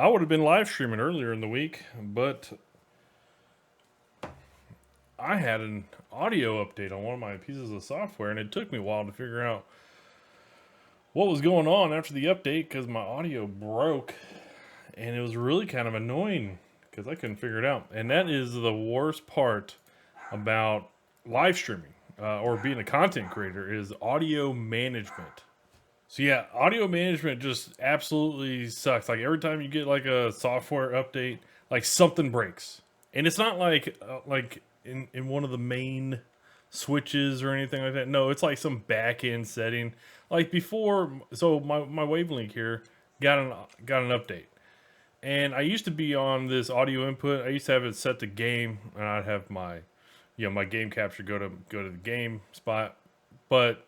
I would have been live streaming earlier in the week, but I had an audio update on one of my pieces of software, and it took me a while to figure out what was going on after the update because my audio broke, and it was really kind of annoying because I couldn't figure it out. And that is the worst part about live streaming or being a content creator is audio management. So yeah, audio management just absolutely sucks. Like every time you get like a software update, like something breaks, and it's not like in one of the main switches or anything like that. No, it's like some back end setting. Like before, so my wavelength here got an update, and I used to be on this audio input. I used to have it set to game, and I'd have my my game capture go to the game spot, but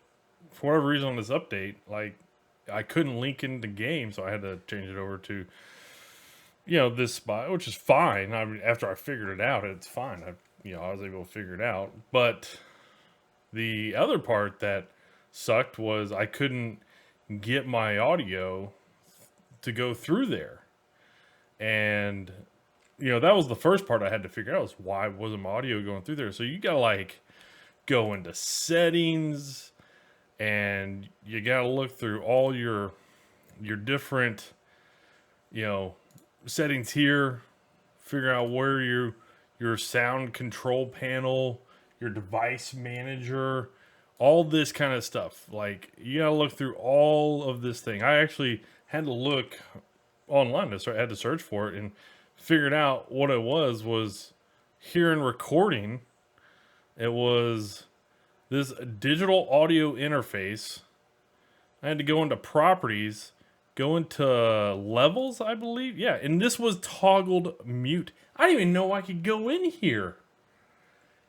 for whatever reason on this update, like I couldn't link in the game, so I had to change it over to this spot, which is fine. I mean, after I figured it out, it's fine. I was able to figure it out. But the other part that sucked was I couldn't get my audio to go through there, and that was the first part I had to figure out was why wasn't my audio going through there. So you gotta like go into settings and you got to look through all your different settings here, figure out where your sound control panel, your device manager, all this kind of stuff. Like you got to look through all of this thing. I actually had to look online. I had to search for it and figured out what it was here in recording. It was this digital audio interface. I had to go into properties, go into levels, I believe. Yeah, and this was toggled mute. I didn't even know I could go in here.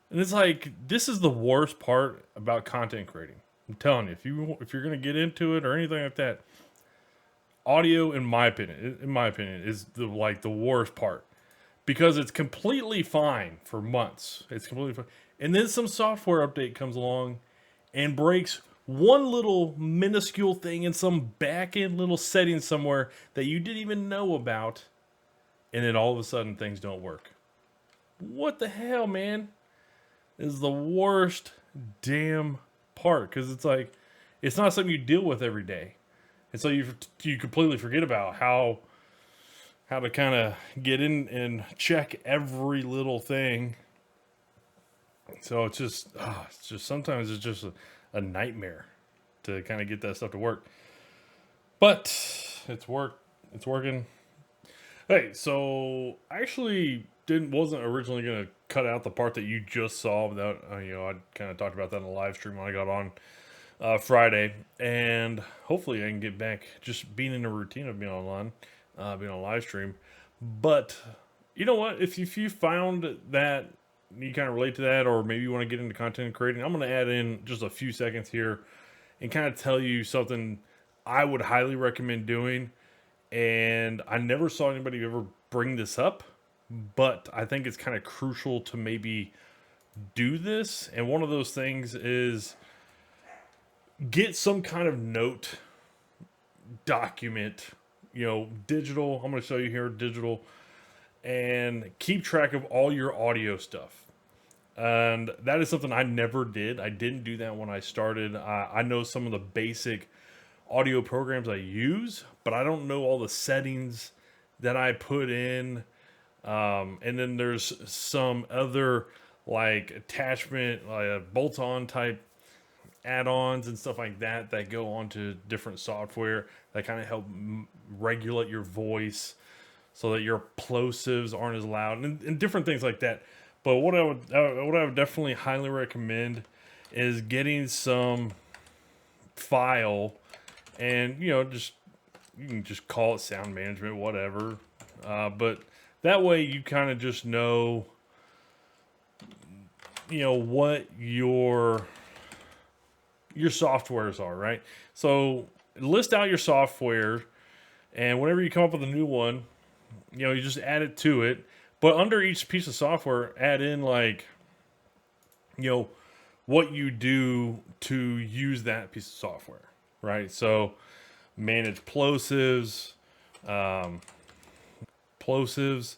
And it's like, this is the worst part about content creating. I'm telling you, if you're gonna get into it or anything like that, audio, in my opinion, is the worst part because it's completely fine for months. It's completely fine. And then some software update comes along and breaks one little minuscule thing in some back end little setting somewhere that you didn't even know about. And then all of a sudden things don't work. What the hell, man? This is the worst damn part because it's like, it's not something you deal with every day. And so you completely forget about how to kind of get in and check every little thing. So it's just sometimes it's just a nightmare to kind of get that stuff to work. But it's working. Hey, so I actually wasn't originally gonna cut out the part that you just saw without I kind of talked about that in the live stream when I got on Friday, and hopefully I can get back just being in a routine of being online, being on live stream. But you know what? If you found that you kind of relate to that, or maybe you want to get into content creating, I'm going to add in just a few seconds here and kind of tell you something I would highly recommend doing. And I never saw anybody ever bring this up, but I think it's kind of crucial to maybe do this. And one of those things is get some kind of note document, digital. I'm going to show you here digital, and keep track of all your audio stuff. And that is something I never did. I didn't do that when I started. I know some of the basic audio programs I use, but I don't know all the settings that I put in. And then there's some other like attachment, like bolt-on type add-ons and stuff like that go onto different software that kind of help regulate your voice so that your plosives aren't as loud and different things like that. But what I would definitely highly recommend is getting some file, and you can just call it sound management, whatever. But that way you kind of just know what your softwares are, right? So list out your software, and whenever you come up with a new one, you just add it to it. But under each piece of software, add in like, what you do to use that piece of software, right? So manage plosives, plosives.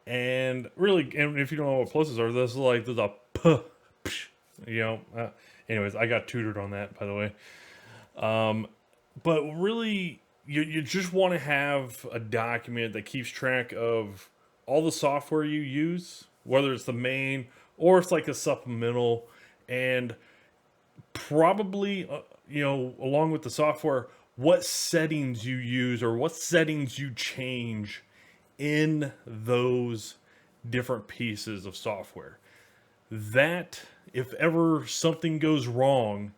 And really, and if you don't know what plosives are, this is like, there's a p, psh, you know. Anyways, I got tutored on that, by the way. But really, you just want to have a document that keeps track of all the software you use, whether it's the main or it's like a supplemental, and probably, along with the software, what settings you use or what settings you change in those different pieces of software. That, if ever something goes wrong,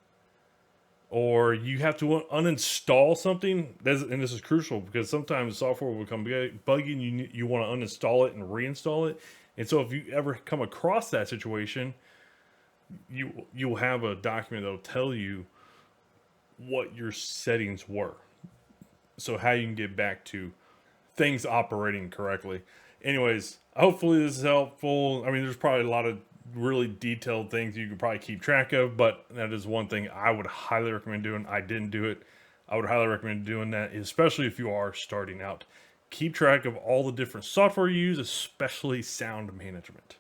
or you have to uninstall something, and this is crucial because sometimes software will become buggy and you want to uninstall it and reinstall it. And so if you ever come across that situation, you'll have a document that will tell you what your settings were. So how you can get back to things operating correctly. Anyways, hopefully this is helpful. I mean, there's probably a lot of really detailed things you could probably keep track of, but that is one thing I would highly recommend doing. I didn't do it. I would highly recommend doing that, especially if you are starting out. Keep track of all the different software you use, especially sound management.